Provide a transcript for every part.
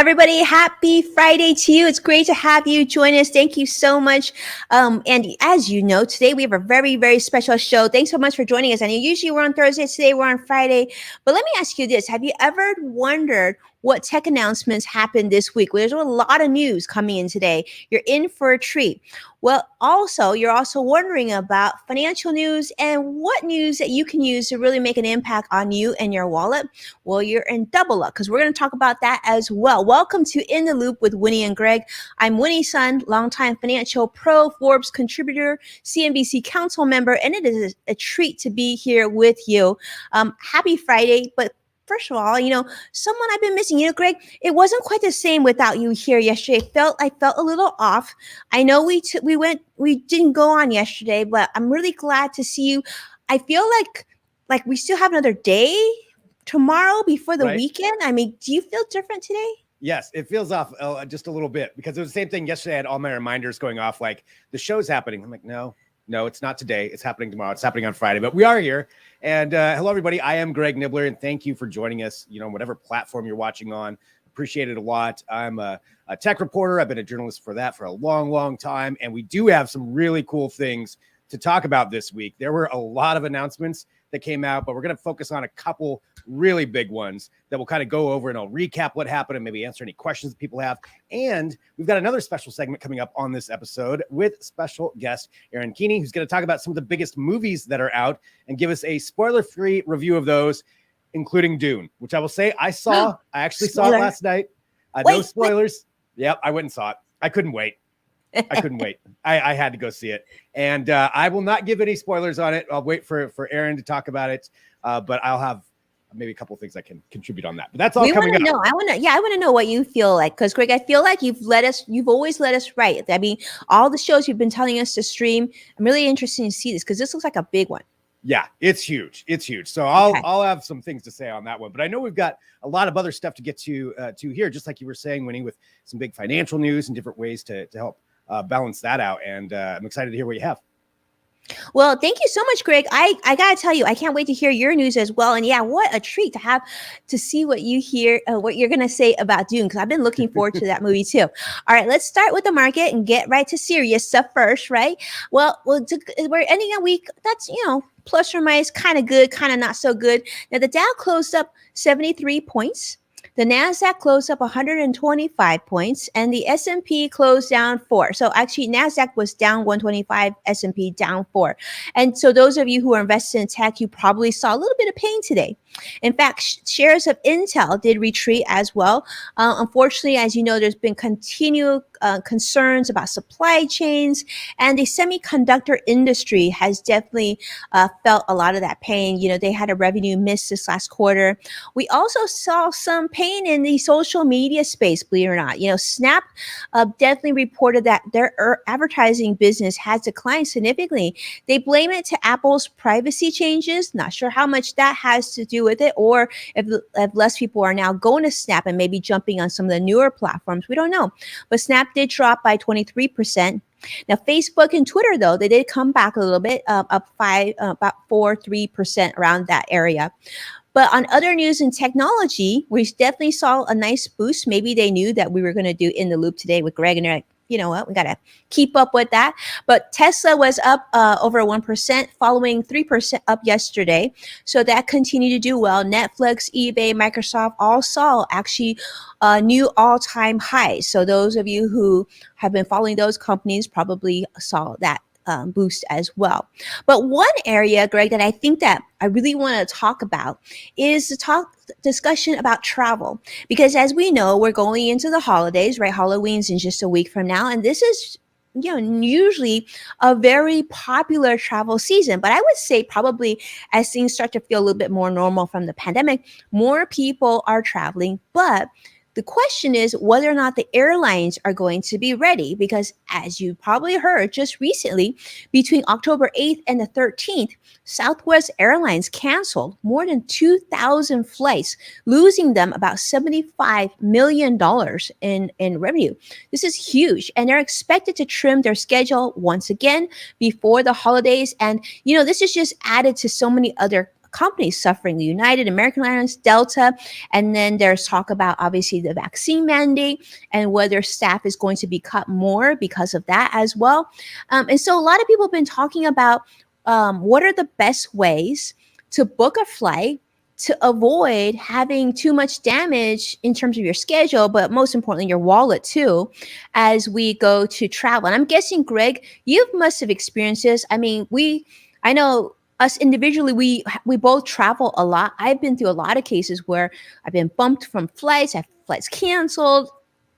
everybody. Happy Friday to you. It's great to have you join us. Thank you so much. And as you know, today we have a very, very special show. Thanks so much for joining us. And usually we're on Thursdays. Today we're on Friday. But let me ask you this. Have you ever wondered what tech announcements happened this week? Well, there's a lot of news coming in today. You're in for a treat. Well, you're also wondering about financial news and what news that you can use to really make an impact on you and your wallet. Well, you're in double luck because we're going to talk about that as well. Welcome to In the Loop with Winnie and Greg. I'm Winnie Sun, longtime financial pro, Forbes contributor, CNBC council member, and it is a treat to be here with you. Happy Friday, but first of all, someone I've been missing. Greg, it wasn't quite the same without you here yesterday. I felt a little off. I know we didn't go on yesterday, but I'm really glad to see you. I feel like we still have another day tomorrow before the weekend. I mean, do you feel different today? Yes, it feels off just a little bit because it was the same thing yesterday. I had all my reminders going off like the show's happening. I'm like, no, it's not today. It's happening tomorrow. It's happening on Friday, but we are here. And hello, everybody. I am Greg Nibler, and thank you for joining us, whatever platform you're watching on. Appreciate it a lot. I'm a tech reporter. I've been a journalist for that for a long, long time. And we do have some really cool things to talk about this week. There were a lot of announcements that came out, but we're going to focus on a couple really big ones that we'll kind of go over, and I'll recap what happened and maybe answer any questions that people have. And we've got another special segment coming up on this episode with special guest Aaron Keeney, who's going to talk about some of the biggest movies that are out and give us a spoiler-free review of those, including Dune, which I will say I actually saw it last night. No spoilers. Yep, I went and saw it. I couldn't wait. I had to go see it. And I will not give any spoilers on it. I'll wait for Aaron to talk about it. But I'll have maybe a couple of things I can contribute on that. But that's all coming up. I want to know what you feel like. Because Greg, I feel like you've always led us right. I mean, all the shows you've been telling us to stream. I'm really interested to see this because this looks like a big one. Yeah, it's huge. So I'll have some things to say on that one. But I know we've got a lot of other stuff to get to here, just like you were saying, Winnie, with some big financial news and different ways to help balance that out. And I'm excited to hear what you have. Well, thank you so much, Greg. I got to tell you, I can't wait to hear your news as well. And yeah, what a treat to have to see what you hear, what you're going to say about Dune, because I've been looking forward to that movie too. All right, let's start with the market and get right to serious stuff first, right? Well, we're ending a week that's, plus or minus kind of good, kind of not so good. Now, the Dow closed up 73 points. The NASDAQ closed up 125 points, and the S&P closed down 4. So actually, NASDAQ was down 125, S&P down 4. And so those of you who are invested in tech, you probably saw a little bit of pain today. In fact, shares of Intel did retreat as well. Unfortunately, as you know, there's been continued concerns about supply chains, and the semiconductor industry has definitely felt a lot of that pain. They had a revenue miss this last quarter. We also saw some pain in the social media space, believe it or not. Snap definitely reported that their advertising business has declined significantly. They blame it to Apple's privacy changes. Not sure how much that has to do with it, or if less people are now going to Snap and maybe jumping on some of the newer platforms. We don't know. But Snap did drop by 23%. Now, Facebook and Twitter, though, they did come back a little bit, up about 3% around that area. But on other news and technology, we definitely saw a nice boost. Maybe they knew that we were going to do In the Loop today with Greg, and they're like, you know what, we got to keep up with that. But Tesla was up over 1%, following 3% up yesterday. So that continued to do well. Netflix, eBay, Microsoft all saw actually new all-time highs. So those of you who have been following those companies probably saw that boost as well. But one area, Greg, that I think that I really want to talk about is the discussion about travel. Because as we know, we're going into the holidays, right? Halloween's in just a week from now. And this is usually a very popular travel season. But I would say probably as things start to feel a little bit more normal from the pandemic, more people are traveling. But the question is whether or not the airlines are going to be ready, because as you probably heard just recently, between October 8th and the 13th, Southwest Airlines canceled more than 2,000 flights, losing them about $75 million in revenue. This is huge, and they're expected to trim their schedule once again before the holidays. And, this is just added to so many other companies suffering: United, American Airlines, Delta. And then there's talk about obviously the vaccine mandate and whether staff is going to be cut more because of that as well. And so a lot of people have been talking about what are the best ways to book a flight to avoid having too much damage in terms of your schedule, but most importantly, your wallet too, as we go to travel. And I'm guessing, Greg, you must have experienced this. I mean, I know us individually, we both travel a lot. I've been through a lot of cases where I've been bumped from flights, I have flights canceled,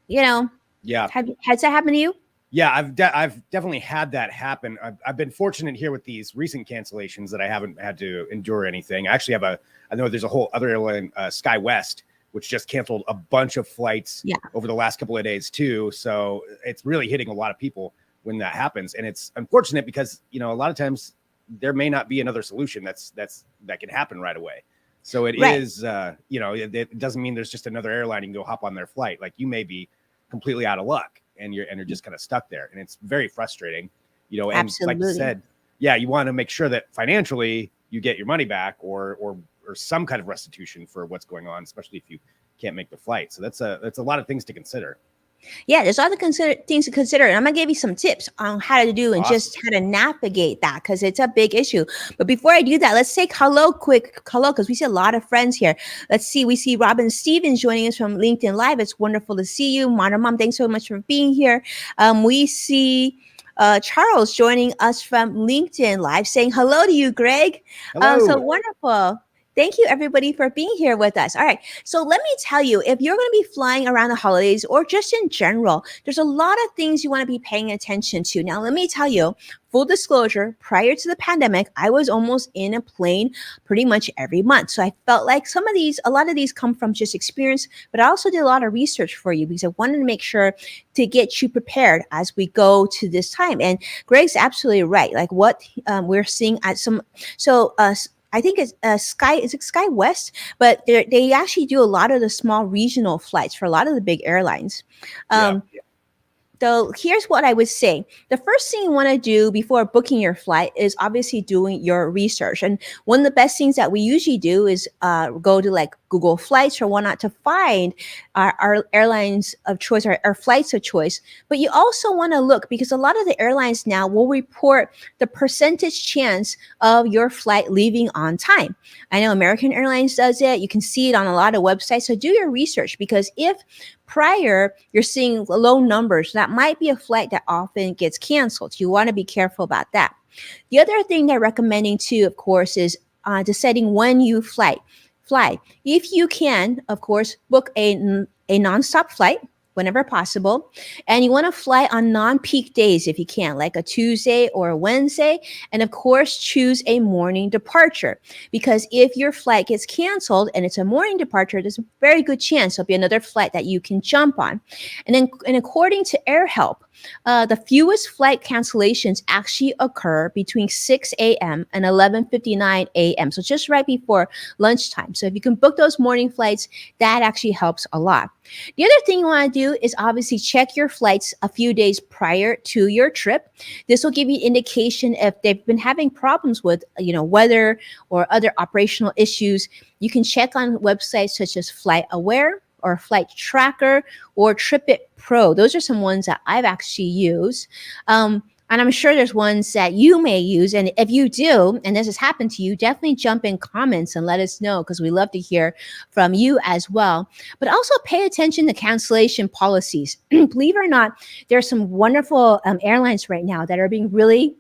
you know. Yeah. Has that happened to you? Yeah, I've definitely had that happen. I've been fortunate here with these recent cancellations that I haven't had to endure anything. I actually I know there's a whole other airline, SkyWest, which just canceled a bunch of flights over the last couple of days too. So it's really hitting a lot of people when that happens. And it's unfortunate because, a lot of times there may not be another solution that can happen right away. So it is, it doesn't mean there's just another airline you can go hop on their flight. Like you may be completely out of luck and you're just kind of stuck there. And it's very frustrating, and Absolutely. like you said, you want to make sure that financially you get your money back or some kind of restitution for what's going on, especially if you can't make the flight. So that's a lot of things to consider. Yeah, there's other things to consider. And I'm going to give you some tips on how to do and just how to navigate that because it's a big issue. But before I do that, let's say hello because we see a lot of friends here. Let's see. We see Robin Stevens joining us from LinkedIn Live. It's wonderful to see you. Modern Mom, thanks so much for being here. We see Charles joining us from LinkedIn Live saying hello to you, Greg. Hello. So wonderful. Thank you, everybody, for being here with us. All right. So let me tell you, if you're going to be flying around the holidays or just in general, there's a lot of things you want to be paying attention to. Now, let me tell you, full disclosure, prior to the pandemic, I was almost in a plane pretty much every month. So I felt like a lot of these come from just experience, but I also did a lot of research for you because I wanted to make sure to get you prepared as we go to this time. And Greg's absolutely right. Like what we're seeing at I think it's SkyWest, but they actually do a lot of the small regional flights for a lot of the big airlines. So here's what I would say. The first thing you want to do before booking your flight is obviously doing your research. And one of the best things that we usually do is go to like Google Flights or whatnot to find our airlines of choice, our flights of choice. But you also want to look because a lot of the airlines now will report the percentage chance of your flight leaving on time. I know American Airlines does it. You can see it on a lot of websites. So do your research because if prior you're seeing low numbers, that might be a flight that often gets canceled. You want to be careful about that. The other thing they're recommending too, of course, is deciding when you fly. If you can, of course, book a nonstop flight whenever possible. And you want to fly on non-peak days if you can, like a Tuesday or a Wednesday. And of course, choose a morning departure because if your flight gets canceled and it's a morning departure, there's a very good chance there'll be another flight that you can jump on. And according to AirHelp, the fewest flight cancellations actually occur between 6 a.m. and 11:59 a.m. So just right before lunchtime. So if you can book those morning flights, that actually helps a lot. The other thing you want to do is obviously check your flights a few days prior to your trip. This will give you indication if they've been having problems with, weather or other operational issues. You can check on websites such as FlightAware or Flight Tracker or TripIt Pro. Those are some ones that I've actually used. And I'm sure there's ones that you may use. And if you do, and this has happened to you, definitely jump in comments and let us know because we love to hear from you as well. But also pay attention to cancellation policies. Believe it or not, there are some wonderful airlines right now that are being really,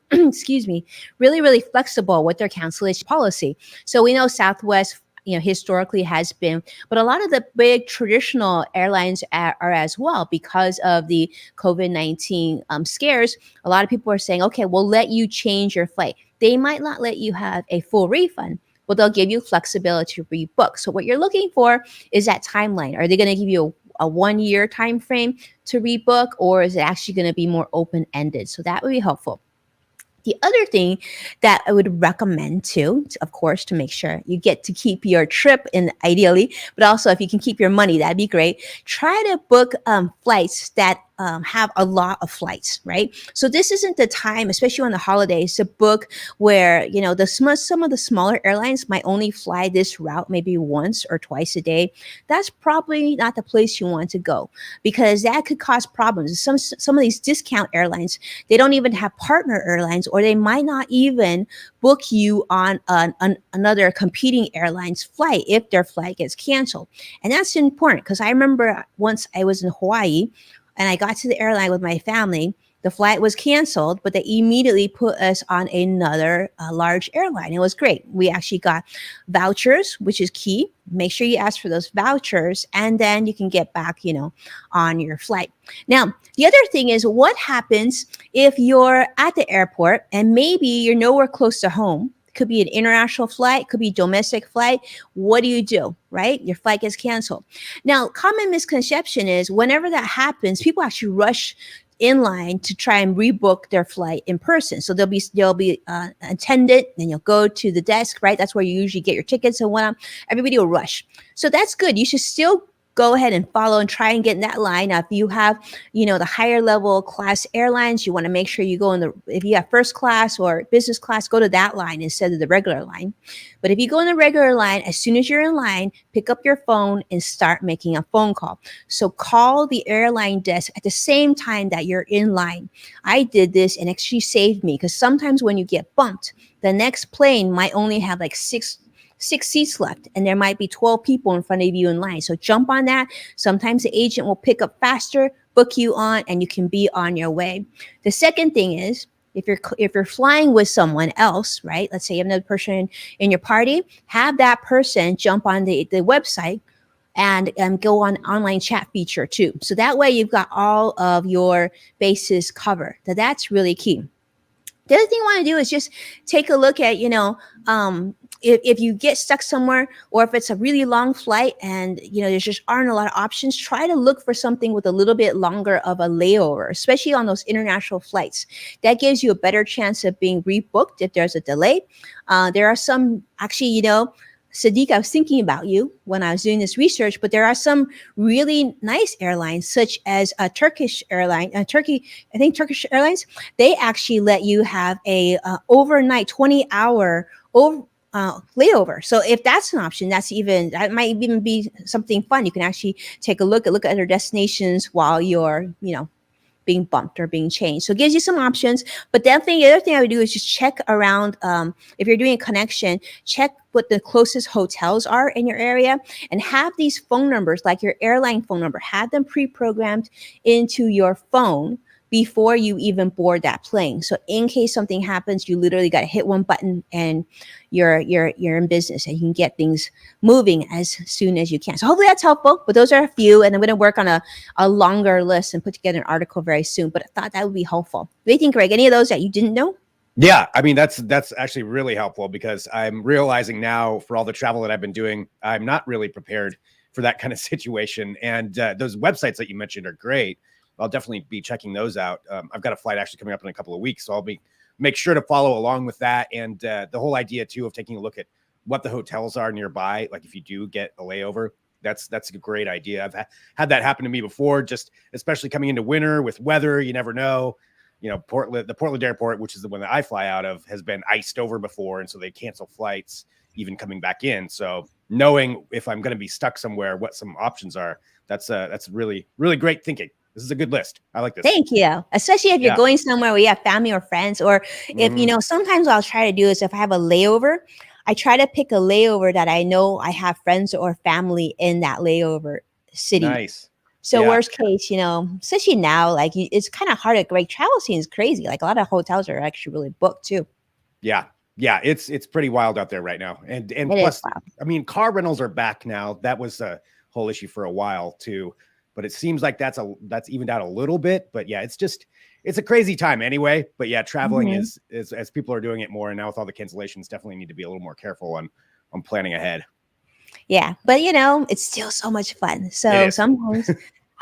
really flexible with their cancellation policy. So we know Southwest historically has been, but a lot of the big traditional airlines are as well because of the COVID-19 scares. A lot of people are saying, okay, we'll let you change your flight. They might not let you have a full refund, but they'll give you flexibility to rebook. So what you're looking for is that timeline. Are they going to give you a 1-year time frame to rebook, or is it actually going to be more open-ended? So that would be helpful. The other thing that I would recommend too, of course, to make sure you get to keep your trip in ideally, but also if you can keep your money, that'd be great. Try to book flights that have a lot of flights, right? So this isn't the time, especially on the holidays, to book where, you know, some of the smaller airlines might only fly this route maybe once or twice a day. That's probably not the place you want to go, because that could cause problems. Some of these discount airlines, they don't even have partner airlines, or they might not even book you on another competing airline's flight if their flight gets canceled. And that's important, because I remember once I was in Hawaii and I got to the airline with my family. The flight was canceled, but they immediately put us on another large airline. It was great. We actually got vouchers, which is key. Make sure you ask for those vouchers, and then you can get back, you know, on your flight. Now, the other thing is, what happens if you're at the airport and maybe you're nowhere close to home? Could be an international flight, could be domestic flight. What do? Right? Your flight gets canceled. Now, common misconception is whenever that happens, people actually rush in line to try and rebook their flight in person. So there'll be attendant, and you'll go to the desk, right? That's where you usually get your tickets and whatnot. Everybody will rush. So that's good. You should still go ahead and follow and try and get in that line. Now, if you have, you know, the higher level class airlines, you want to make sure you go if you have first class or business class, go to that line instead of the regular line. But if you go in the regular line, as soon as you're in line, pick up your phone and start making a phone call. So call the airline desk at the same time that you're in line. I did this and it actually saved me, because sometimes when you get bumped, the next plane might only have like six seats left, and there might be 12 people in front of you in line. So jump on that. Sometimes the agent will pick up faster, book you on, and you can be on your way. The second thing is, if you're flying with someone else, right? Let's say you have another person in your party, have that person jump on the website and go on online chat feature too. So that way you've got all of your bases covered. That's really key. The other thing you want to do is just take a look at, you know, if you get stuck somewhere, or if it's a really long flight and, you know, there just aren't a lot of options, try to look for something with a little bit longer of a layover, especially on those international flights. That gives you a better chance of being rebooked if there's a delay. There are some, actually, you know, Sadiq, I was thinking about you when I was doing this research, but there are some really nice airlines, such as a Turkish airline, Turkish Airlines. They actually let you have a overnight 20-hour layover. So if that's an option, that might even be something fun. You can actually take a look at other destinations while you're, you know, being bumped or being changed. So it gives you some options. But definitely the other thing I would do is just check around. If you're doing a connection, check what the closest hotels are in your area, and have these phone numbers, like your airline phone number, have them pre-programmed into your phone before you even board that plane. So in case something happens, you literally got to hit one button and you're in business, and you can get things moving as soon as you can. So hopefully that's helpful. But those are a few, and I'm going to work on a longer list and put together an article very soon. But I thought that would be helpful. What do you think, Greg? Any of those that you didn't know? Yeah, I mean, that's actually really helpful, because I'm realizing now, for all the travel that I've been doing, I'm not really prepared for that kind of situation. And those websites that you mentioned are great. I'll definitely be checking those out. I've got a flight actually coming up in a couple of weeks, so I'll make sure to follow along with that. And the whole idea too of taking a look at what the hotels are nearby, like if you do get a layover, that's a great idea. I've had that happen to me before, just especially coming into winter with weather. You never know. You know, the Portland airport, which is the one that I fly out of, has been iced over before, and so they cancel flights even coming back in. So knowing if I'm going to be stuck somewhere, what some options are, that's really, really great thinking. This is a good list. I like this. Thank you. Especially if you're going somewhere where you have family or friends, or if, you know, sometimes what I'll try to do is, if I have a layover, I try to pick a layover that I know I have friends or family in that layover city. Nice. So worst case, you know, especially now, like it's kind of hard. Like travel scene is crazy. Like a lot of hotels are actually really booked too. Yeah. It's pretty wild out there right now. And plus, I mean, car rentals are back now. That was a whole issue for a while too. But it seems like that's evened out a little bit. But yeah, it's a crazy time anyway. But yeah, traveling is as people are doing it more, and now with all the cancellations, definitely need to be a little more careful on planning ahead. Yeah, but you know, it's still so much fun. So sometimes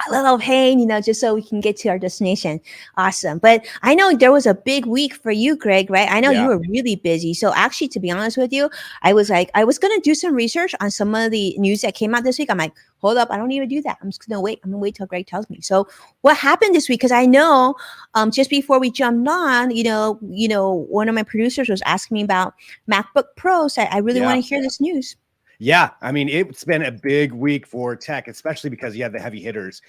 a little pain, just so we can get to our destination. Awesome. But I know there was a big week for you, Greg, right? I know you Yeah. were really busy. So actually, to be honest with you, I was going to do some research on some of the news that came out this week. I'm like, hold up, I don't need to do that. I'm just going to wait. I'm going to wait till Greg tells me. So what happened this week? Because I know just before we jumped on, one of my producers was asking me about MacBook Pros. I really Yeah. want to hear this news. Yeah, I mean, it's been a big week for tech, especially because you had the heavy hitters,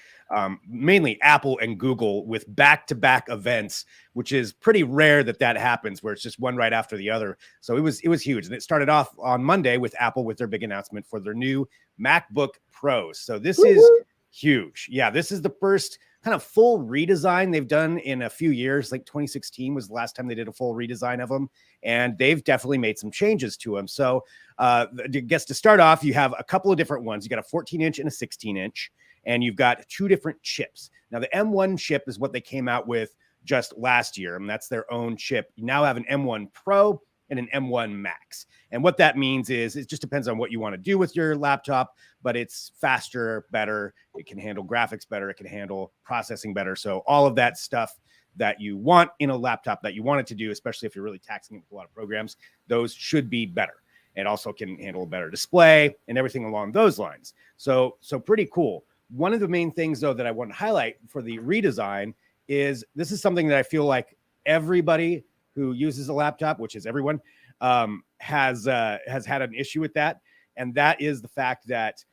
mainly Apple and Google with back-to-back events, which is pretty rare that happens, where it's just one right after the other. So it was huge, and it started off on Monday with Apple with their big announcement for their new MacBook Pros. So this is huge. Yeah, this is the first kind of full redesign they've done in a few years. Like 2016 was the last time they did a full redesign of them, and they've definitely made some changes to them. So I guess to start off, you have a couple of different ones. You got a 14-inch and a 16-inch, and you've got two different chips. Now, the M1 chip is what they came out with just last year, and that's their own chip. You now have an M1 Pro and an M1 Max. And what that means is it just depends on what you want to do with your laptop, but it's faster, better. It can handle graphics better. It can handle processing better. So all of that stuff that you want in a laptop that you want it to do, especially if you're really taxing it with a lot of programs, those should be better. It also can handle a better display and everything along those lines. So pretty cool. One of the main things, though, that I want to highlight for the redesign is this is something that I feel like everybody who uses a laptop, which is everyone, has had an issue with that. And that is the fact that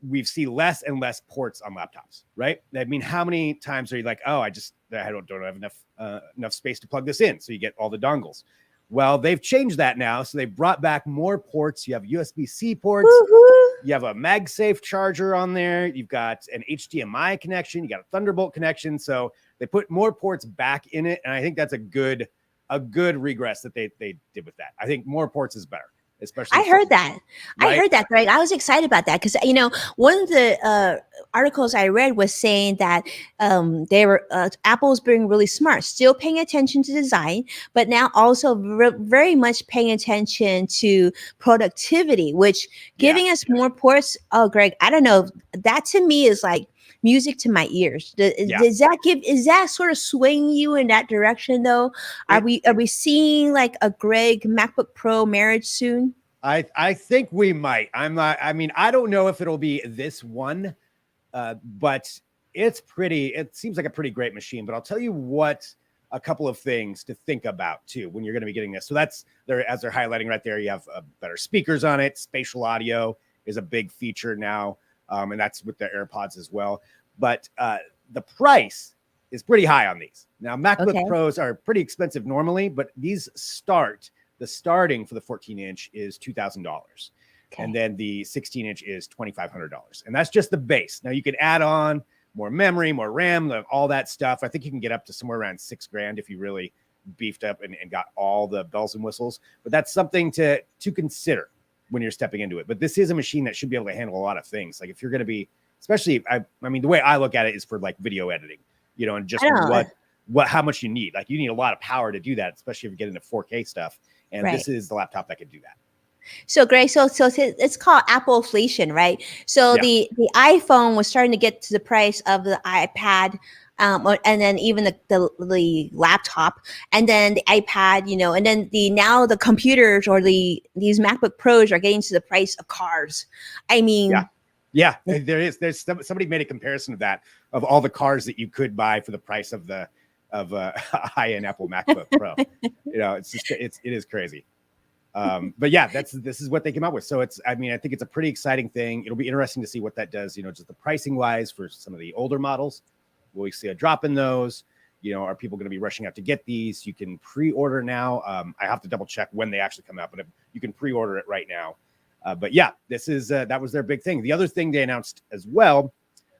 we see less and less ports on laptops, right? I mean, how many times are you like, oh, I don't have enough space to plug this in. So you get all the dongles. Well, they've changed that now. So they brought back more ports. You have USB-C ports. Woo-hoo. You have a MagSafe charger on there. You've got an HDMI connection. You got a Thunderbolt connection. So they put more ports back in it. And I think that's a good regress that they did with that. I think more ports is better. Especially I heard that. Right? I heard that, Greg. I was excited about that because one of the articles I read was saying that Apple's being really smart, still paying attention to design, but now also very much paying attention to productivity, which giving us more ports. Oh, Greg, I don't know. That to me is like music to my ears. Is that sort of swaying you in that direction though? Are we seeing like a Greg MacBook Pro marriage soon? I think we might. I don't know if it'll be this one, but it seems like a pretty great machine. But I'll tell you what, a couple of things to think about too when you're going to be getting this. So as they're highlighting right there, you have better speakers on it. Spatial audio is a big feature now. And that's with the AirPods as well. But the price is pretty high on these. Now, MacBook Pros are pretty expensive normally, but these the starting for the 14-inch is $2,000. Okay. And then the 16-inch is $2,500. And that's just the base. Now, you can add on more memory, more RAM, all that stuff. I think you can get up to somewhere around $6,000 if you really beefed up and got all the bells and whistles. But that's something to consider when you're stepping into it. But this is a machine that should be able to handle a lot of things. Like if you're going to be, especially, I mean, the way I look at it is for like video editing, and just how much you need. Like you need a lot of power to do that, especially if you get into 4K stuff. And this is the laptop that can do that. So Greg, so it's called Appleflation, right? So the iPhone was starting to get to the price of the iPad. And then even the laptop, and then the iPad, and then now the computers or these MacBook Pros are getting to the price of cars. I mean, yeah, there's somebody made a comparison of that, of all the cars that you could buy for the price of a high-end Apple MacBook Pro. It is crazy. But yeah, this is what they came out with. So I think it's a pretty exciting thing. It'll be interesting to see what that does, just the pricing wise for some of the older models. Will we see a drop in those? Are people going to be rushing out to get these? You can pre-order now. I have to double check when they actually come out, but you can pre-order it right now. But yeah, this is that was their big thing. The other thing they announced as well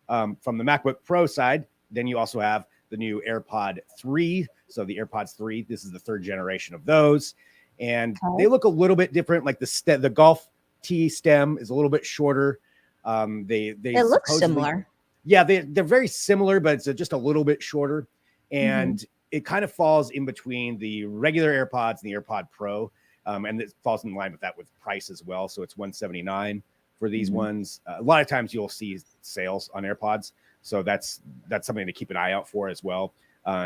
from the MacBook Pro side, then you also have the new AirPod 3. So the AirPods 3, this is the third generation of those. And they look a little bit different. Like the Golf T stem is a little bit shorter. It looks similar. Yeah, they're very similar, but it's just a little bit shorter. And it kind of falls in between the regular AirPods and the AirPod Pro. And it falls in line with that with price as well. So it's $179 for these ones. A lot of times you'll see sales on AirPods. So that's something to keep an eye out for as well.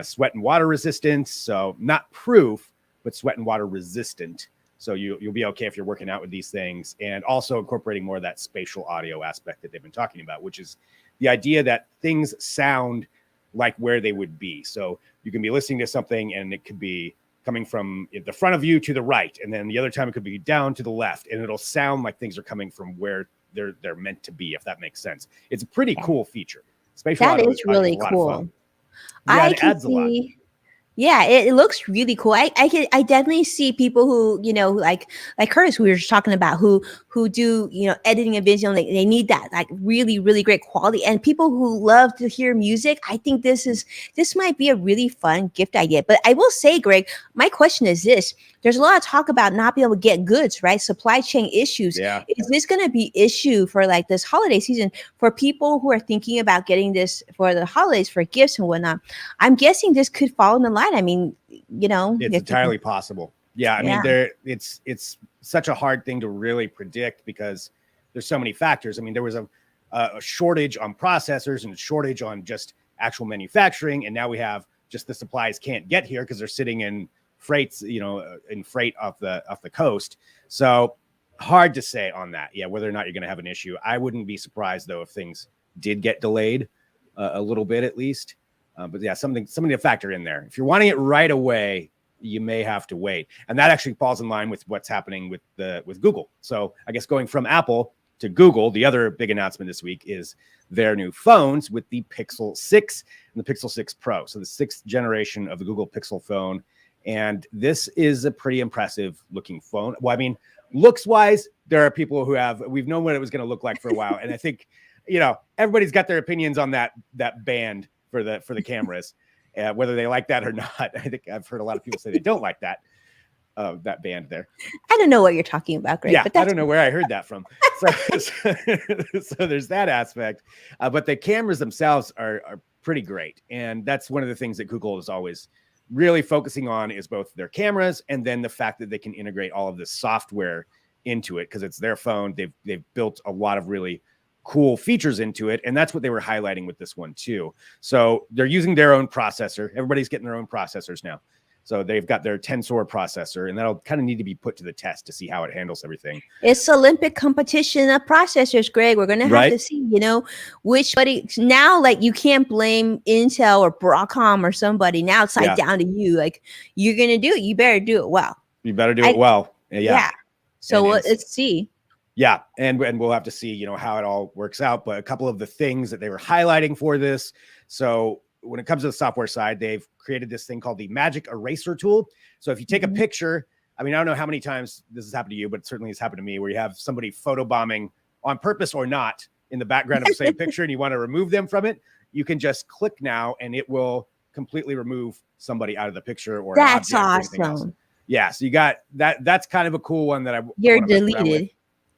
Sweat and water resistance. So not proof, but sweat and water resistant. So you'll be okay if you're working out with these things, and also incorporating more of that spatial audio aspect that they've been talking about, which is the idea that things sound like where they would be. So you can be listening to something and it could be coming from the front of you to the right, and then the other time it could be down to the left, and it'll sound like things are coming from where they're meant to be, if that makes sense. It's a pretty cool feature. Spatial That audio is really cool. Yeah, it adds a lot. Yeah, it looks really cool. I definitely see people who, like Curtis, who we were just talking about, who do, editing a video, and they need that like really, really great quality. And people who love to hear music, I think this might be a really fun gift idea. But I will say, Greg, my question is this. There's a lot of talk about not being able to get goods, right? Supply chain issues. Yeah. Is this going to be issue for like this holiday season for people who are thinking about getting this for the holidays for gifts and whatnot? I'm guessing this could fall in the line. I mean, it's entirely possible. Yeah. I mean, it's such a hard thing to really predict because there's so many factors. I mean, there was a shortage on processors and a shortage on just actual manufacturing. And now we have just the supplies can't get here because they're sitting in freights, in freight off the coast. So hard to say on that. Yeah. Whether or not you're going to have an issue. I wouldn't be surprised though, if things did get delayed a little bit at least. But yeah, something to factor in there. If you're wanting it right away, you may have to wait. And that actually falls in line with what's happening with Google. So I guess going from Apple to Google, the other big announcement this week is their new phones with the Pixel 6 and the Pixel 6 Pro. So the 6th generation of the Google Pixel phone. And this is a pretty impressive looking phone. Well, I mean, looks wise, there are people we've known what it was going to look like for a while. And I think, everybody's got their opinions on that band for the cameras, whether they like that or not. I think I've heard a lot of people say they don't like that band there. I don't know what you're talking about, Greg. Yeah, but I don't know where I heard that from. So there's that aspect. But the cameras themselves are pretty great. And that's one of the things that Google is always really focusing on, is both their cameras and then the fact that they can integrate all of this software into it because it's their phone. They've built a lot of really cool features into it, and that's what they were highlighting with this one too. So they're using their own processor. Everybody's getting their own processors now. So they've got their Tensor processor, and that'll kind of need to be put to the test to see how it handles everything. It's Olympic competition of processors, Greg. We're going to have to see, whichbody now, like you can't blame Intel or Broadcom or somebody. Now it's like down to you. Like you're going to do it. You better do it well. You better do it well. Yeah. So let's see. Yeah. And we'll have to see, how it all works out. But a couple of the things that they were highlighting for this. So when it comes to the software side, they've created this thing called the Magic Eraser tool. So if you take a picture, I mean, I don't know how many times this has happened to you, but it certainly has happened to me, where you have somebody photobombing on purpose or not in the background of the same picture and you want to remove them from it. You can just click now and it will completely remove somebody out of the picture or that's awesome. Yeah. So you got that. That's kind of a cool one that you're deleted.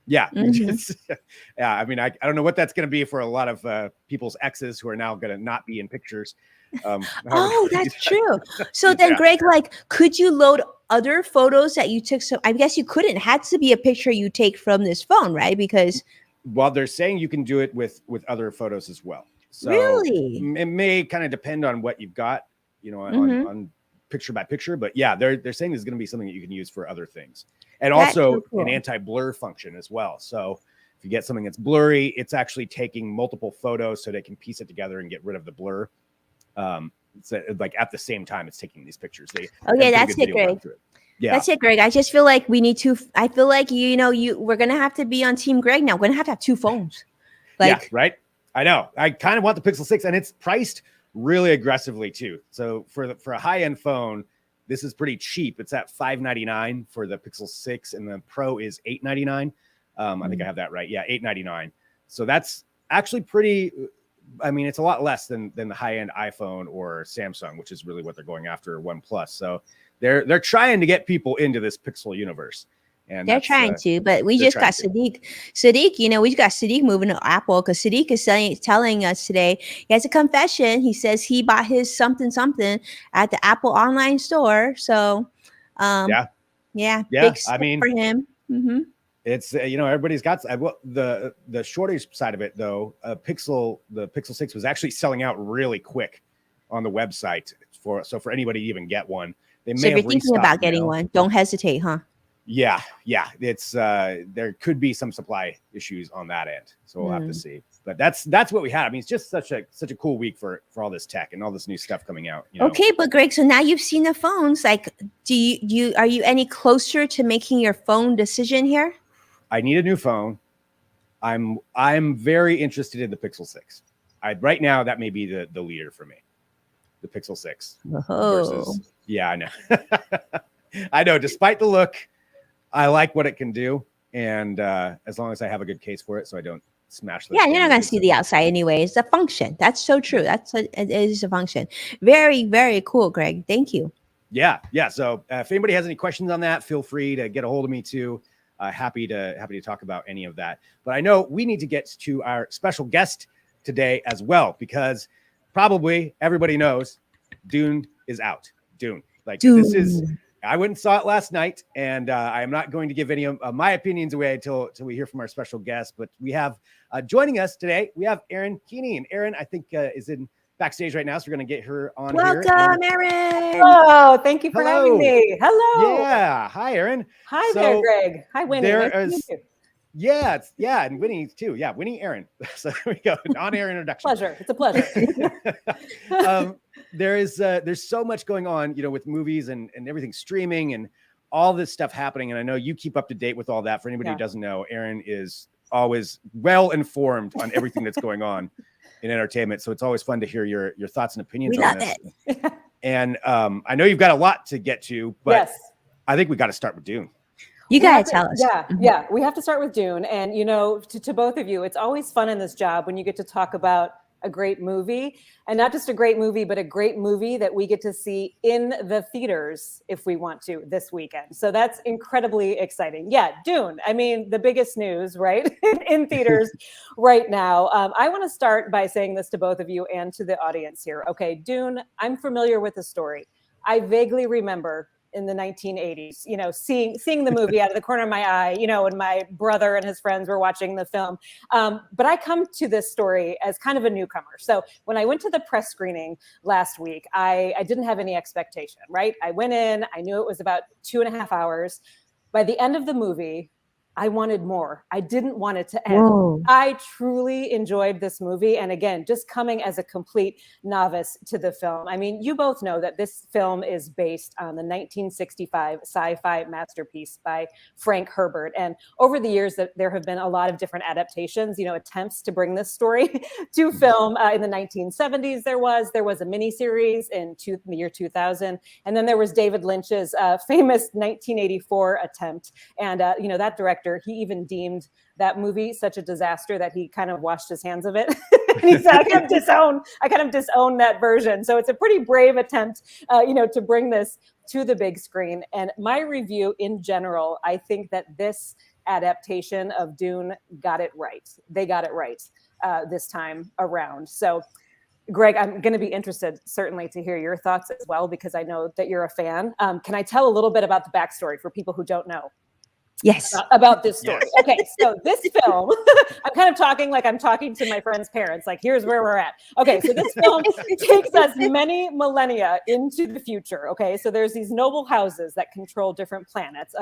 Yeah. Yeah. I mean, I don't know what that's going to be for a lot of people's exes who are now going to not be in pictures. That's true. So then, Greg, like, could you load other photos that you took? So I guess you couldn't. It had to be a picture you take from this phone, right? Because they're saying you can do it with other photos as well. So really, it may kind of depend on what you've got, on picture by picture. But yeah, they're saying there's going to be something that you can use for other things. And also an anti-blur function as well. So if you get something that's blurry, it's actually taking multiple photos so they can piece it together and get rid of the blur. It's like at the same time it's taking these pictures. That's it, Greg. Yeah, that's it, Greg. I just feel like we need to. I feel like we're gonna have to be on Team Greg now. We're gonna have to have two phones. Yeah, right. I know. I kind of want the Pixel 6, and it's priced really aggressively too. So for a high-end phone, this is pretty cheap. It's at $599 for the Pixel 6, and the Pro is $899. I think I have that right. Yeah, $899. So that's actually pretty. I mean, it's a lot less than the high-end iPhone or Samsung, which is really what they're going after, or OnePlus. So they're trying to get people into this Pixel universe. And they're trying to, but we just got Sadiq. Sadiq, we got Sadiq moving to Apple because Sadiq is telling us today he has a confession. He says he bought his something at the Apple online store. So, big I mean, for him. Mm-hmm. It's everybody's got the shorter side of it though. The Pixel 6 was actually selling out really quick on the website for anybody to even get one. They So may if you're have thinking about restocked getting now. one, don't hesitate, huh? Yeah. It's there could be some supply issues on that end, so we'll have to see. But that's what we had. I mean, it's just such a cool week for all this tech and all this new stuff coming out. Okay, but Greg, so now you've seen the phones. Like, are you any closer to making your phone decision here? I need a new phone. I'm very interested in the Pixel 6. Right now that may be the leader for me. The Pixel 6 versus I know. I know, despite the look, I like what it can do, and as long as I have a good case for it so I don't smash the you're not going to see the outside anyway. It's a function. That's so true. It is a function. Very, very cool, Greg. Thank you. Yeah. So if anybody has any questions on that, feel free to get a hold of me too. Happy to talk about any of that. But I know we need to get to our special guest today as well, because probably everybody knows Dune is out. Dune. This is, I went and saw it last night, and I am not going to give any of my opinions away until we hear from our special guest. But we have joining us today, we have Erin Keeney, and Erin, I think, is in backstage right now, so we're going to get her on. Welcome, Erin. Oh, thank you for having me. Hello. Yeah. Hi, Erin. Hi there, Greg. Hi, Winnie. And Winnie too. Yeah, Winnie, Erin. So there we go. On-air introduction. Pleasure. It's a pleasure. There's so much going on, with movies and everything streaming and all this stuff happening. And I know you keep up to date with all that. For anybody who doesn't know, Erin is always well informed on everything that's going on in entertainment. So it's always fun to hear your thoughts and opinions on this. It. And I know you've got a lot to get to, but I think we got to start with Dune. You got to tell us. Yeah. We have to start with Dune. And, to both of you, it's always fun in this job when you get to talk about a great movie, and not just a great movie, but a great movie that we get to see in the theaters if we want to this weekend. So that's incredibly exciting. Yeah, Dune. I mean, the biggest news, right, in theaters right now. I want to start by saying this to both of you and to the audience here. Okay, Dune, I'm familiar with the story. I vaguely remember in the 1980s, seeing the movie out of the corner of my eye, and my brother and his friends were watching the film. But I come to this story as kind of a newcomer. So when I went to the press screening last week, I didn't have any expectation, right? I went in, I knew it was about 2.5 hours. By the end of the movie, I wanted more. I didn't want it to end. Whoa. I truly enjoyed this movie. And again, just coming as a complete novice to the film. I mean, you both know that this film is based on the 1965 sci-fi masterpiece by Frank Herbert. And over the years, there have been a lot of different adaptations, attempts to bring this story to film. In the 1970s, there was a miniseries in the year 2000. And then there was David Lynch's famous 1984 attempt. And, that director, he even deemed that movie such a disaster that he kind of washed his hands of it. And he said, I kind of disown that version. So it's a pretty brave attempt, to bring this to the big screen. And my review in general, I think that this adaptation of Dune got it right. They got it right this time around. So Greg, I'm going to be interested certainly to hear your thoughts as well, because I know that you're a fan. Can I tell a little bit about the backstory for people who don't know? Yes. About this story. Yes. Okay, so this film, I'm kind of talking like I'm talking to my friend's parents, like here's where we're at. Okay, so this film takes us many millennia into the future. Okay, so there's these noble houses that control different planets.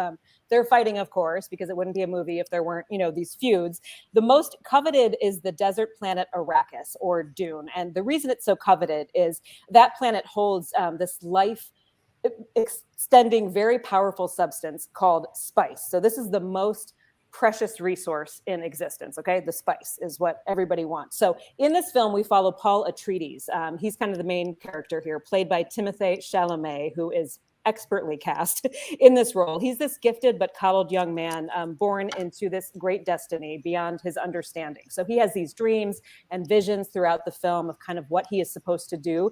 They're fighting, of course, because it wouldn't be a movie if there weren't, these feuds. The most coveted is the desert planet Arrakis, or Dune. And the reason it's so coveted is that planet holds this life extending very powerful substance called spice. So this is the most precious resource in existence. Okay, the spice is what everybody wants. So in this film, we follow Paul Atreides. He's kind of the main character here, played by Timothée Chalamet, who is expertly cast in this role. He's this gifted but coddled young man born into this great destiny beyond his understanding. So he has these dreams and visions throughout the film of kind of what he is supposed to do,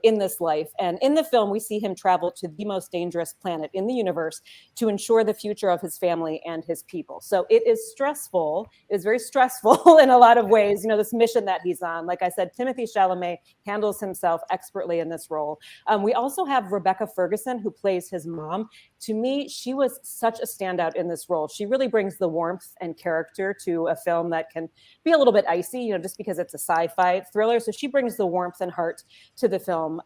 in this life. And in the film, we see him travel to the most dangerous planet in the universe to ensure the future of his family and his people. So it is stressful. It is very stressful in a lot of ways, this mission that he's on. Like I said, Timothée Chalamet handles himself expertly in this role. We also have Rebecca Ferguson Ferguson, who plays his mom. To me, she was such a standout in this role. She really brings the warmth and character to a film that can be a little bit icy, just because it's a sci-fi thriller. So she brings the warmth and heart to the film.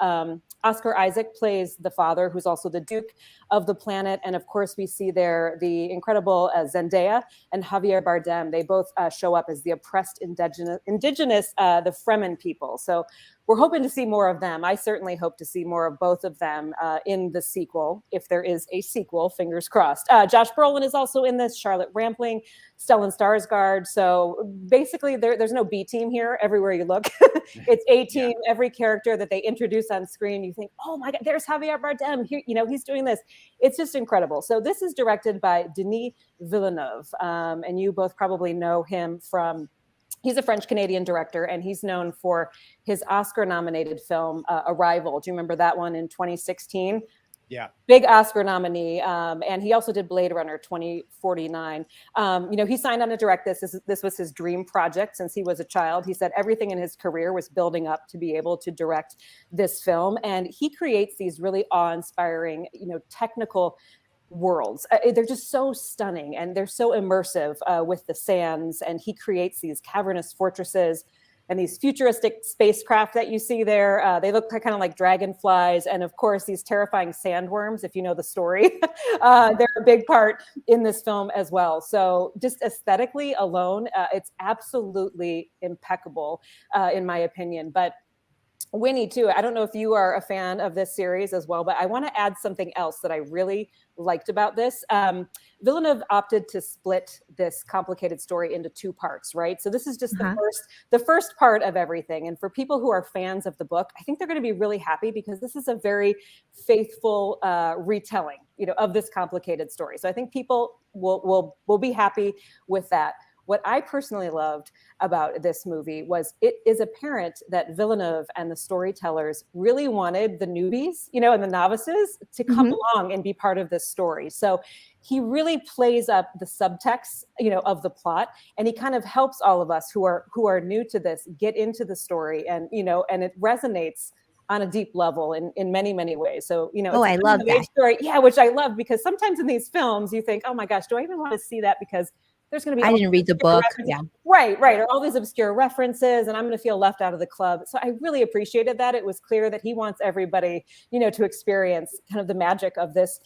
Oscar Isaac plays the father, who's also the Duke of the planet. And of course, we see there the incredible Zendaya and Javier Bardem. They both show up as the oppressed indigenous the Fremen people. So we're hoping to see more of them. I certainly hope to see more of both of them in the sequel, if there is a sequel, fingers crossed. Josh Brolin is also in this, Charlotte Rampling, Stellan Skarsgård. So basically there's no B team here. Everywhere you look, it's A team. Yeah. Every character that they introduce on screen, you think, oh my God, there's Javier Bardem. He's doing this. It's just incredible. So this is directed by Denis Villeneuve. And you both probably know him from, he's a French-Canadian director, and he's known for his Oscar-nominated film, Arrival. Do you remember that one in 2016? Yeah. Big Oscar nominee. And he also did Blade Runner 2049. He signed on to direct this. This was his dream project since he was a child. He said everything in his career was building up to be able to direct this film. And he creates these really awe-inspiring, technical worlds. They're just so stunning, and they're so immersive with the sands. And he creates these cavernous fortresses and these futuristic spacecraft that you see there. They look kind of like dragonflies. And of course, these terrifying sandworms, if you know the story, they're a big part in this film as well. So just aesthetically alone, it's absolutely impeccable, in my opinion. But Winnie, too, I don't know if you are a fan of this series as well, but I want to add something else that I really liked about this. Villeneuve opted to split this complicated story into two parts, right? So this is just the first part of everything. And for people who are fans of the book, I think they're going to be really happy, because this is a very faithful retelling, of this complicated story. So I think people will be happy with that. What I personally loved about this movie was it is apparent that Villeneuve and the storytellers really wanted the newbies, and the novices to come along and be part of this story. So he really plays up the subtext, of the plot, and he kind of helps all of us who are new to this get into the story, and and it resonates on a deep level in many, many ways. So, I love that story. Yeah, which I love, because sometimes in these films you think, oh my gosh, do I even want to see that? Because there's going to be, I didn't read the book. Yeah. Right. Or all these obscure references, and I'm going to feel left out of the club. So I really appreciated that. It was clear that he wants everybody, to experience kind of the magic of this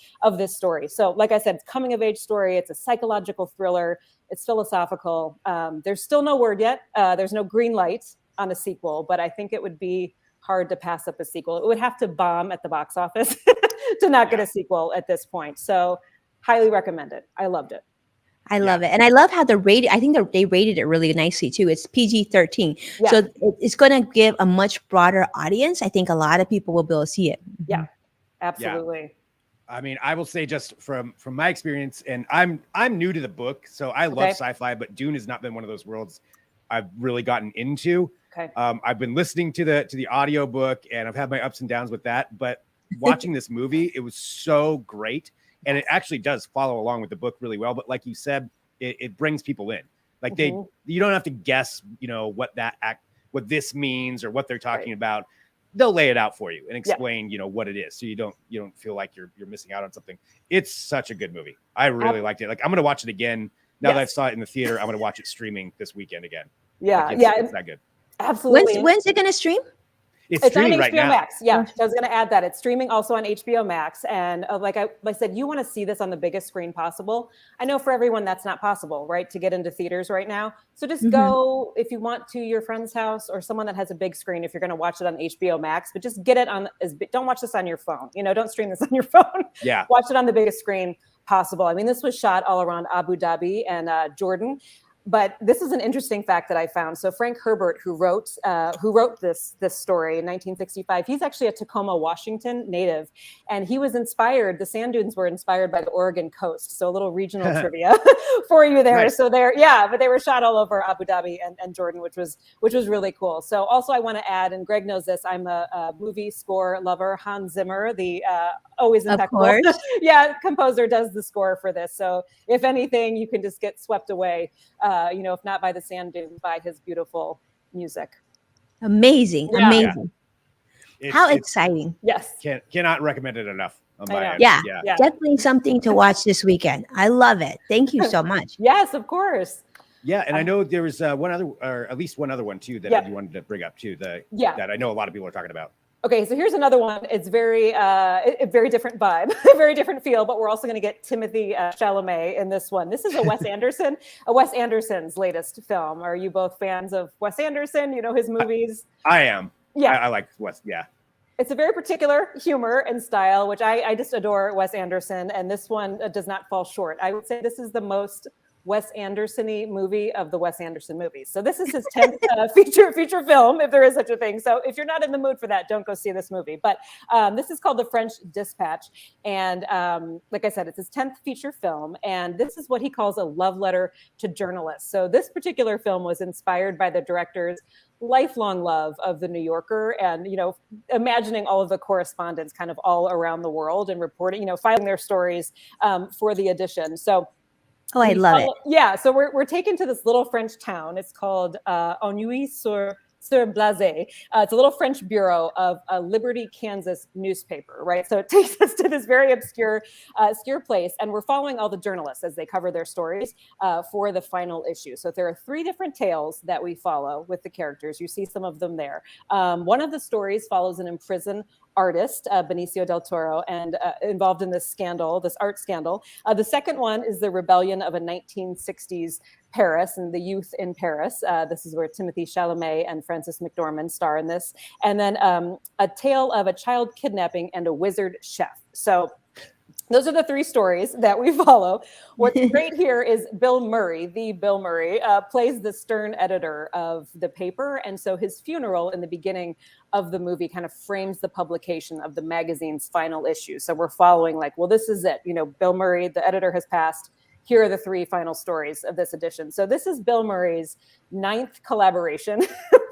story. So like I said, it's a coming of age story. It's a psychological thriller. It's philosophical. There's still no word yet. There's no green light on a sequel, but I think it would be hard to pass up a sequel. It would have to bomb at the box office to not get a sequel at this point. So highly recommend it. I loved it. I love it. And I love how I think they rated it really nicely too. It's PG-13. Yeah. So it's going to give a much broader audience. I think a lot of people will be able to see it. Yeah, absolutely. Yeah. I mean, I will say, just from my experience, and I'm new to the book, so I love sci-fi, but Dune has not been one of those worlds I've really gotten into. Okay. I've been listening to the audiobook, and I've had my ups and downs with that, but watching this movie, it was so great. And it actually does follow along with the book really well. But like you said, it brings people in. Like you don't have to guess, what this means or what they're talking about. They'll lay it out for you and explain, what it is. So you don't feel like you're missing out on something. It's such a good movie. I really liked it. Like, I'm going to watch it again. Now that I saw it in the theater, I'm going to watch it streaming this weekend again. Yeah. Like, it's that good. Absolutely. When's it going to stream? It's streaming on HBO right now. Max. Yeah, I was going to add that. It's streaming also on HBO Max. And like I said, you want to see this on the biggest screen possible. I know for everyone that's not possible, right, to get into theaters right now. So just go, if you want, to your friend's house or someone that has a big screen, if you're going to watch it on HBO Max, but just get it on, don't watch this on your phone. Don't stream this on your phone. Yeah. Watch it on the biggest screen possible. I mean, this was shot all around Abu Dhabi and Jordan. But this is an interesting fact that I found. So Frank Herbert, who wrote this story in 1965, he's actually a Tacoma, Washington native, and he was inspired. The sand dunes were inspired by the Oregon coast. So a little regional trivia for you there. Nice. So but they were shot all over Abu Dhabi and Jordan, which was really cool. So also I want to add, and Greg knows this, I'm a movie score lover. Hans Zimmer, the always impeccable, composer, does the score for this. So if anything, you can just get swept away. If not by the sand dunes, by his beautiful music. Amazing. Yeah. How exciting. Yes. Cannot recommend it enough. on I my know. end. Yeah, Yeah. definitely something to watch this weekend. I love it. Thank you so much. Yes, of course. Yeah, and I know there was one other, or at least one other one too, that Yeah. you wanted to bring up too, Yeah. that I know a lot of people are talking about. Okay, so here's another one. It's very, a very different vibe, a very different feel, but we're also going to get Timothy Chalamet in this one. This is a Wes Anderson's latest film. Are you both fans of Wes Anderson? You know his movies? I am. Yeah. I like Wes. Yeah. It's a very particular humor and style, which I just adore Wes Anderson, and this one does not fall short. I would say this is the most Wes Anderson-y movie of the Wes Anderson movies. So this is his 10th feature film, if there is such a thing. So if you're not in the mood for that, don't go see this movie. But this is called The French Dispatch. And like I said, it's his 10th feature film. And this is what he calls a love letter to journalists. So this particular film was inspired by the director's lifelong love of the New Yorker, and imagining all of the correspondents kind of all around the world and reporting, filing their stories for the edition. So I love it. Yeah, so we're taken to this little French town. It's called Ennui-sur-Blaze. It's a little French bureau of a Liberty, Kansas newspaper, right? So it takes us to this very obscure place, and we're following all the journalists as they cover their stories for the final issue. So there are 3 different tales that we follow with the characters. You see some of them there. One of the stories follows an imprisoned artist, Benicio del Toro, and involved in this scandal, this art scandal. The second one is the rebellion of a 1960s Paris and the youth in Paris. This is where Timothy Chalamet and Frances McDormand star in this. And then a tale of a child kidnapping and a wizard chef. So those are the 3 stories that we follow. What's great here is Bill Murray, plays the stern editor of the paper. And so his funeral in the beginning of the movie kind of frames the publication of the magazine's final issue. So we're following this is it. Bill Murray, the editor, has passed. Here are the 3 final stories of this edition. So this is Bill Murray's 9th collaboration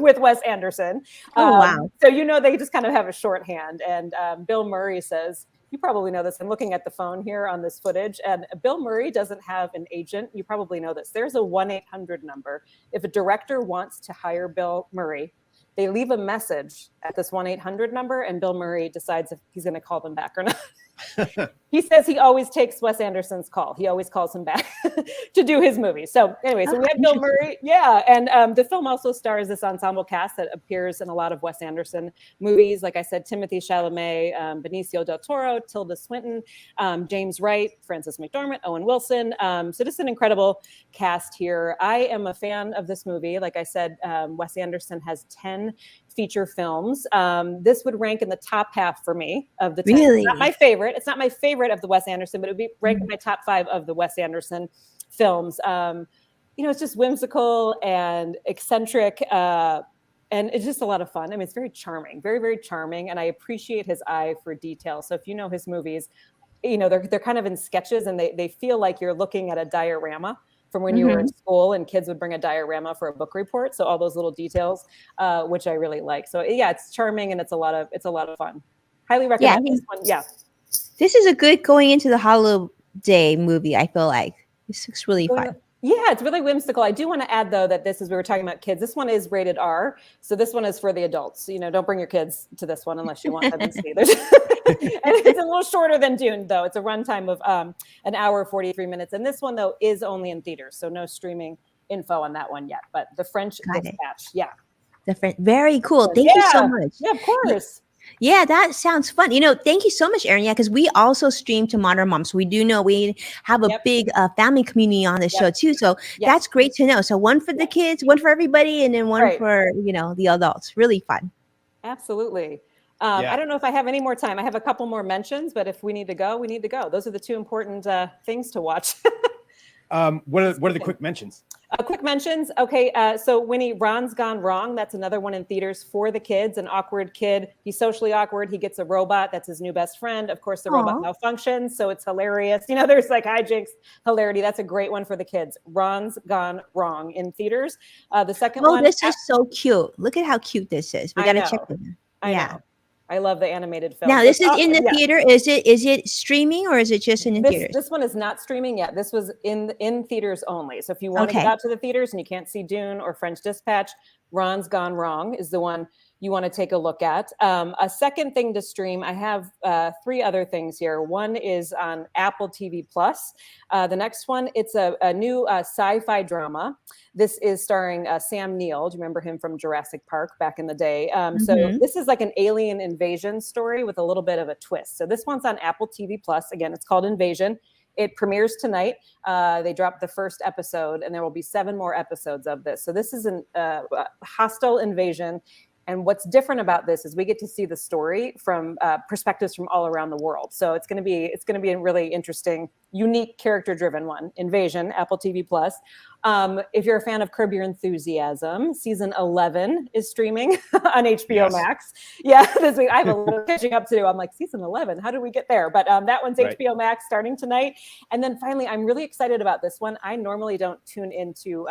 with Wes Anderson. Oh, wow. So they just kind of have a shorthand. And Bill Murray says, you probably know this. I'm looking at the phone here on this footage, and Bill Murray doesn't have an agent. You probably know this. There's a 1-800 number. If a director wants to hire Bill Murray, they leave a message at this 1-800 number, and Bill Murray decides if he's going to call them back or not. He says he always takes Wes Anderson's call. He always calls him back to do his movie. So anyway, so we have Bill Murray. Yeah. And the film also stars this ensemble cast that appears in a lot of Wes Anderson movies. Like I said, Timothy Chalamet, Benicio del Toro, Tilda Swinton, James Wright, Frances McDormand, Owen Wilson. So just an incredible cast here. I am a fan of this movie. Like I said, Wes Anderson has 10 feature films. This would rank in the top half for me of the 10. Really? It's not my favorite. It's not my favorite of the Wes Anderson, but it would be ranked in my top 5 of the Wes Anderson films. It's just whimsical and eccentric, and it's just a lot of fun. I mean, it's very charming, very, very charming, and I appreciate his eye for detail. So if you know his movies, they're kind of in sketches, and they feel like you're looking at a diorama from when you were in school and kids would bring a diorama for a book report. So all those little details, which I really like. So yeah, it's charming and it's a lot of fun. Highly recommend this one. Yeah. This is a good going into the holiday movie, I feel like. This looks really fun. Yeah, it's really whimsical. I do want to add, though, that we were talking about kids. This one is rated R. So this one is for the adults. Don't bring your kids to this one unless you want them to see this. And it's a little shorter than Dune, though. It's a runtime of an hour, 43 minutes. And this one, though, is only in theaters. So no streaming info on that one yet. But The French Dispatch. Yeah. Very cool. Thank you so much. Yeah, of course. Yeah, that sounds fun. Thank you so much, Erin. Yeah, because we also stream to Modern Moms. We do know we have a big family community on the show too. So that's great to know. So one for the kids, one for everybody, and then one for, the adults. Really fun. Absolutely. I don't know if I have any more time. I have a couple more mentions, but if we need to go, we need to go. Those are the 2 important things to watch. What are the quick mentions? Quick mentions. Okay, so Winnie, Ron's Gone Wrong. That's another one in theaters for the kids. An awkward kid. He's socially awkward. He gets a robot. That's his new best friend. Of course, the robot malfunctions, so it's hilarious. There's like hijinks, hilarity. That's a great one for the kids. Ron's Gone Wrong in theaters. The second one. Oh, this is so cute. Look at how cute this is. We got to check it out. I know. I love the animated film. Now, this is in the theater. Is it streaming or is it just in the theaters? This one is not streaming yet. This was in theaters only. So if you want to get out to the theaters and you can't see Dune or French Dispatch, Ron's Gone Wrong is the one you want to take a look at. A second thing to stream, I have 3 other things here. One is on Apple TV Plus. The next one, it's a new sci-fi drama. This is starring Sam Neill. Do you remember him from Jurassic Park back in the day? So this is like an alien invasion story with a little bit of a twist. So this one's on Apple TV Plus. Again, it's called Invasion. It premieres tonight. They dropped the first episode, and there will be 7 more episodes of this. So this is a hostile invasion. And what's different about this is we get to see the story from perspectives from all around the world. So it's going to be a really interesting, unique, character-driven one. Invasion, Apple TV Plus. If you're a fan of Curb Your Enthusiasm, season 11 is streaming on HBO Max. Yeah, this week I have a little catching up to do. I'm like, season 11, how did we get there? But that one's HBO Max starting tonight. And then finally, I'm really excited about this one. I normally don't tune into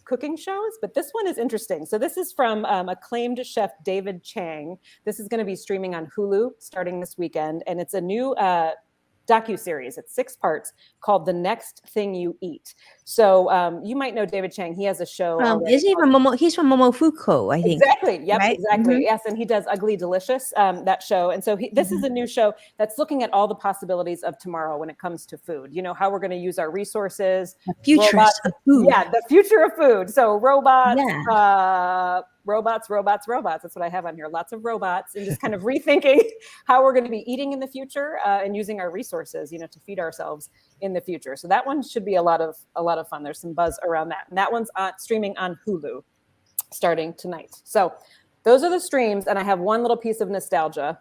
cooking shows, but this one is interesting. So this is from acclaimed chef David Chang. This is going to be streaming on Hulu starting this weekend, and it's a new docuseries. It's 6 parts called The Next Thing You Eat. So you might know David Chang. He has a show. Is he from Momo? He's from Momofuku, I think. Exactly. Yep. Right? Exactly. Yes. And he does Ugly Delicious, that show. And so this is a new show that's looking at all the possibilities of tomorrow when it comes to food. You know, how we're going to use our resources. The futurist of food. Yeah, the future of food. So robots, robots. That's what I have on here. Lots of robots, and just kind of rethinking how we're going to be eating in the future and using our resources, you know, to feed ourselves in the future. So that one should be a lot of fun. There's some buzz around that. And that one's streaming on Hulu starting tonight. So those are the streams. And I have one little piece of nostalgia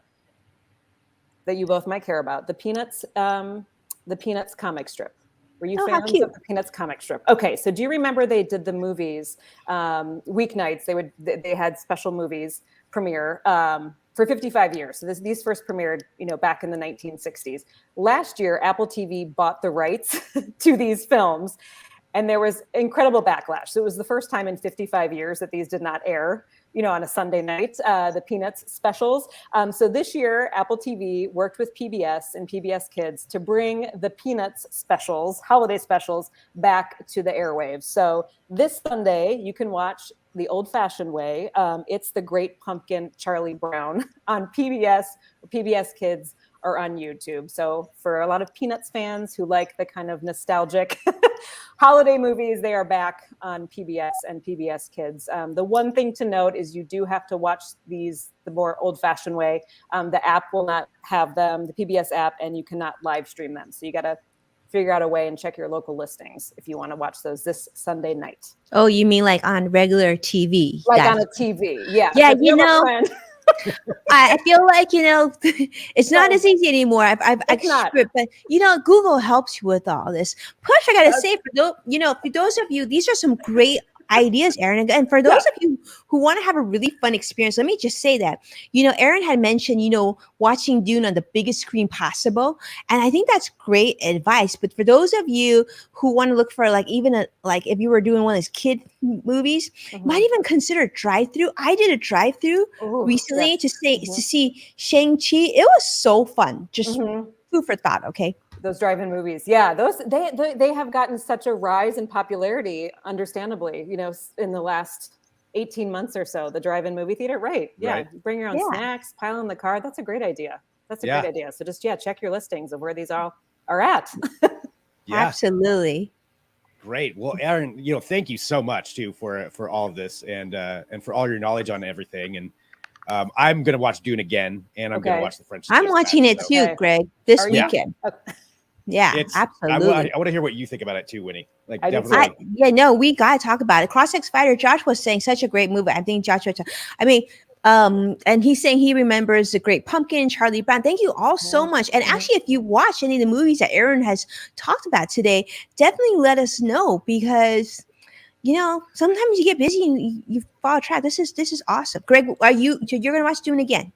that you both might care about. The Peanuts comic strip. Were you fans of the Peanuts comic strip? Okay, so do you remember they did the movies weeknights? They had special movies premiere for 55 years. So these first premiered, you know, back in the 1960s. Last year, Apple TV bought the rights to these films, and there was incredible backlash. So it was the first time in 55 years that these did not air, you know, on a Sunday night, the Peanuts specials. So this year, Apple TV worked with PBS and PBS Kids to bring the Peanuts specials, holiday specials, back to the airwaves. So this Sunday, you can watch the old-fashioned way. It's The Great Pumpkin, Charlie Brown on PBS, PBS Kids, or on YouTube. So for a lot of Peanuts fans who like the kind of nostalgic holiday movies, they are back on PBS and PBS Kids. The one thing to note is you do have to watch these the more old-fashioned way. The app will not have them, the PBS app, and you cannot live stream them. So you got to figure out a way and check your local listings if you want to watch those this Sunday night. Oh, you mean like on regular TV? Like on a TV, yeah. Yeah, you know, I feel like, you know, it's not as easy anymore. I've extra, but you know, Google helps you with all this. Plus, I gotta say, for those of you, these are some great ideas, Aaron. And for those of you who want to have a really fun experience, let me just say that, you know, Aaron had mentioned, you know, watching Dune on the biggest screen possible. And I think that's great advice. But for those of you who want to look for like even like if you were doing one of those kid movies, might even consider drive-through. I did a drive-through recently to see Shang-Chi. It was so fun. Just food for thought. Okay. Those drive-in movies, yeah, those they have gotten such a rise in popularity, understandably, you know, in the last 18 months or so. The drive-in movie theater, right? Yeah, bring your own snacks, pile in the car. That's a great idea. That's a great idea. So just check your listings of where these all are at. Absolutely. Great. Well, Aaron, you know, thank you so much too for all of this and for all your knowledge on everything. And I'm gonna watch Dune again, and I'm gonna watch the French. I'm watching it too, Greg, this weekend. Yeah, absolutely. I want to hear what you think about it too, Winnie. Like, definitely. We gotta talk about it. Cross-X Fighter. Josh was saying such a great movie. I think Josh. And he's saying he remembers The Great Pumpkin, Charlie Brown. Thank you all so much. And actually, if you watch any of the movies that Aaron has talked about today, definitely let us know because, you know, sometimes you get busy and you fall track. This is awesome. Greg, you're gonna watch Dune again?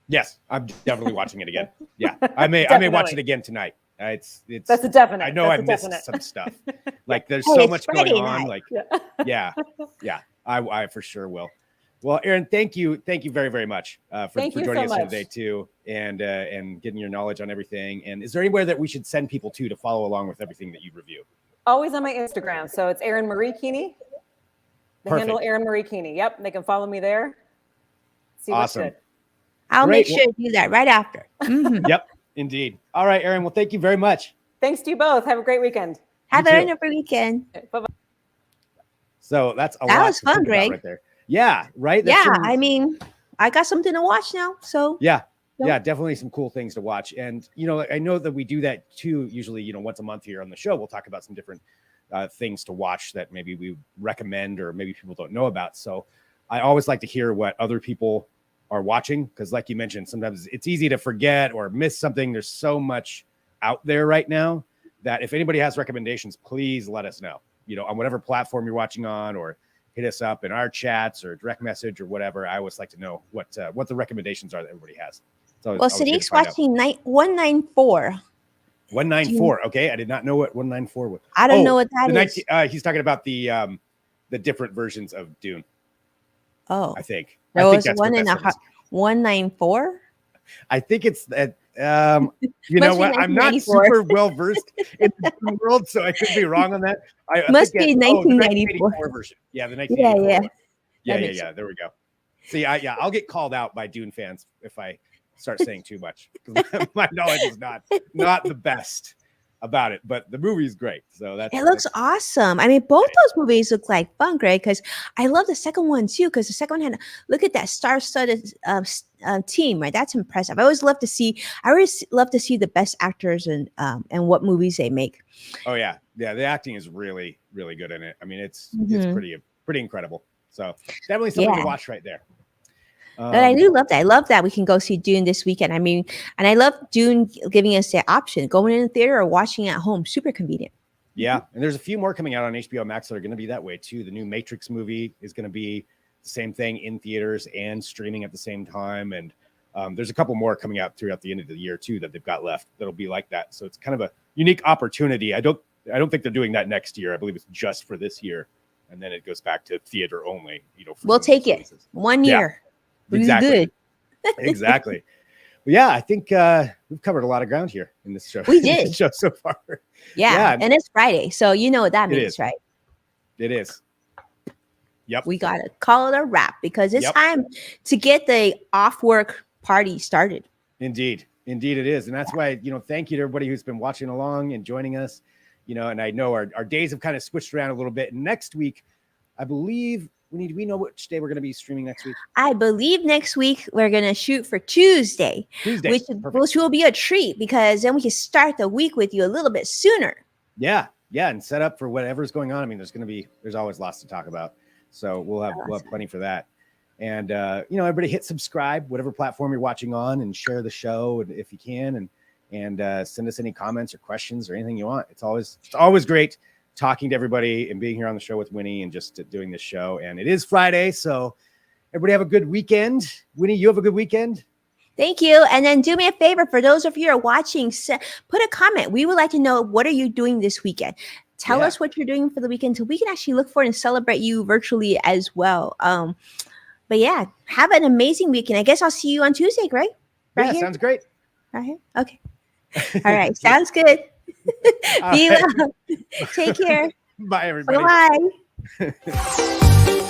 Yes, I'm definitely watching it again. Yeah, I may watch it again tonight. It's that's a definite. I know I missed some stuff. Like there's so much going on. Like I for sure will. Well, Aaron, thank you very, very much for joining us today too, and getting your knowledge on everything. And is there anywhere that we should send people to follow along with everything that you review? Always on my Instagram. So it's Aaron Marie Keeney. The handle Aaron Marie Keeney. Yep, they can follow me there. See what's Awesome. good. I'll Great. make sure to do that right after. Mhm. Yep, indeed. All right, Erin. Well, thank you very much. Thanks to you both. Have a great weekend. Have You a too. wonderful weekend. Bye-bye. So that's a That lot was to fun, think about Greg. right there. Yeah, right. That's Yeah, some- I mean, I got something to watch now. So yeah, Yep. yeah, definitely some cool things to watch. And I know that we do that too. Usually, once a month here on the show, we'll talk about some different things to watch that maybe we recommend or maybe people don't know about. So I always like to hear what other people are watching because, like you mentioned, sometimes it's easy to forget or miss something. There's so much out there right now that if anybody has recommendations, please let us know. On whatever platform you're watching on, or hit us up in our chats or direct message or whatever. I always like to know what the recommendations are that everybody has. So well, Sadiq's watching 194. 194. Okay, I did not know what 194 was. I don't know what that is. He's talking about the different versions of Dune. Oh, I think. there I think was that's one what in that a is. 194. I think it's that. You know Must be what? I'm not 1994. super well versed in the Dune world, so I could be wrong on that. I Must think be the 1994. 1984 version. Yeah, the 1984 Yeah. one. Yeah, That yeah, makes yeah. There we go. See, I'll get called out by Dune fans if I start saying too much. My knowledge is not the best about it, but the movie is great. So It looks awesome. I mean, both those movies look like fun, Greg, because I love the second one too. Because the second one had look at that star-studded team, right? That's impressive. I always love to see the best actors and what movies they make. Oh yeah, the acting is really, really good in it. I mean, it's Mhm. pretty incredible. So definitely something Yeah. to watch right there. But I do love that. I love that we can go see Dune this weekend. I mean, and I love Dune giving us the option going in the theater or watching at home. Super convenient. Yeah, and there's a few more coming out on HBO Max that are going to be that way too. The new Matrix movie is going to be the same thing in theaters and streaming at the same time. And there's a couple more coming out throughout the end of the year too that they've got left that'll be like that. So it's kind of a unique opportunity. I don't think they're doing that next year. I believe it's just for this year, and then it goes back to theater only. For We'll some of take these it. releases. 1 Yeah. year. Really Exactly. good. Exactly. Well, yeah, I think we've covered a lot of ground here in this show. We in this did. show so far. Yeah. Yeah. And it's Friday. So you know what that It means, is. right? It is. Yep. We got to call it a wrap because it's Yep. time to get the off work party started. Indeed it is. And that's why, thank you to everybody who's been watching along and joining us, and I know our days have kind of switched around a little bit. And next week, I believe we know which day we're going to be streaming next week. I believe next week we're going to shoot for Tuesday, which will be a treat because then we can start the week with you a little bit sooner. Yeah. And set up for whatever's going on. I mean, there's always lots to talk about. So we'll have plenty for that. And, everybody hit subscribe, whatever platform you're watching on, and share the show if you can, and send us any comments or questions or anything you want. It's always great talking to everybody and being here on the show with Winnie and just doing this show. And it is Friday, so everybody have a good weekend. Winnie, you have a good weekend. Thank you. And then do me a favor, for those of you who are watching, put a comment. We would like to know, what are you doing this weekend? Tell us what you're doing for the weekend so we can actually look for and celebrate you virtually as well. But yeah, have an amazing weekend. I guess I'll see you on Tuesday, Greg. Right here? Sounds great. Right here? Okay. All right. Sounds good. Be well. Take care. Bye, everybody. Bye-bye.